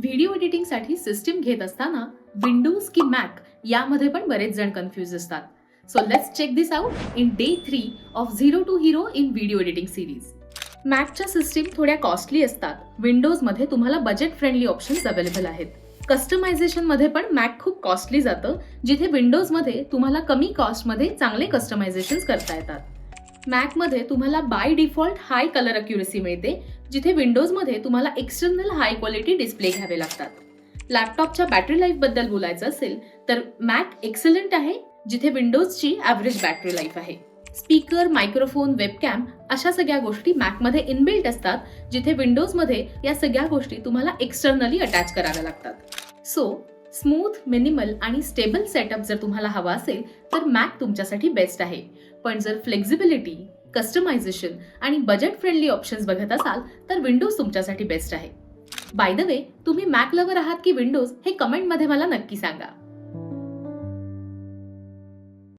Video एडिटिंगसाठी system घेत असताना Windows की मॅक यामध्ये पण बरेच जण कन्फ्यूज असतात. So let's check this out in day 3 of zero to hero in video editing series. मॅकच्या सिस्टीम थोड्या कॉस्टली असतात. विंडोजमध्ये तुम्हाला बजेट फ्रेंडली ऑप्शन्स अवेलेबल आहेत. कस्टमायझेशनमध्ये पण मॅक खूप कॉस्टली जातं, जिथे विंडोजमध्ये तुम्हाला कमी कॉस्टमध्ये चांगले कस्टमायझेशन्स करता येतात. मॅकमध्ये तुम्हाला by default high colour accuracy मिळते, जिथे विंडोजमध्ये तुम्हाला एक्सटर्नल हाय क्वालिटी डिस्प्ले घ्यावे लागतात. लॅपटॉपच्या बॅटरी लाईफ बद्दल बोलायचं असेल तर मॅक एक्सलंट आहे, जिथे विंडोजची ॲव्हरेज बॅटरी लाईफ आहे. स्पीकर, मायक्रोफोन, वेबकॅम अशा सगळ्या गोष्टी मॅकमध्ये इनबिल्ट असतात, जिथे विंडोजमध्ये या सगळ्या गोष्टी तुम्हाला एक्सटर्नली अटॅच कराव्या लागतात. सो स्मूथ, मिनिमल आणि स्टेबल सेटअप जर तुम्हाला हवा असेल तर मॅक तुमच्यासाठी बेस्ट आहे. पण जर फ्लेक्झिबिलिटी, कस्टमायझेशन आणि बजेट फ्रेंडली ऑप्शन्स बघत असाल तर विंडोज तुमच्यासाठी बेस्ट आहे. बाय द वे, तुम्ही मॅक लवर आहात की विंडोज हे कमेंटमध्ये मला नक्की सांगा.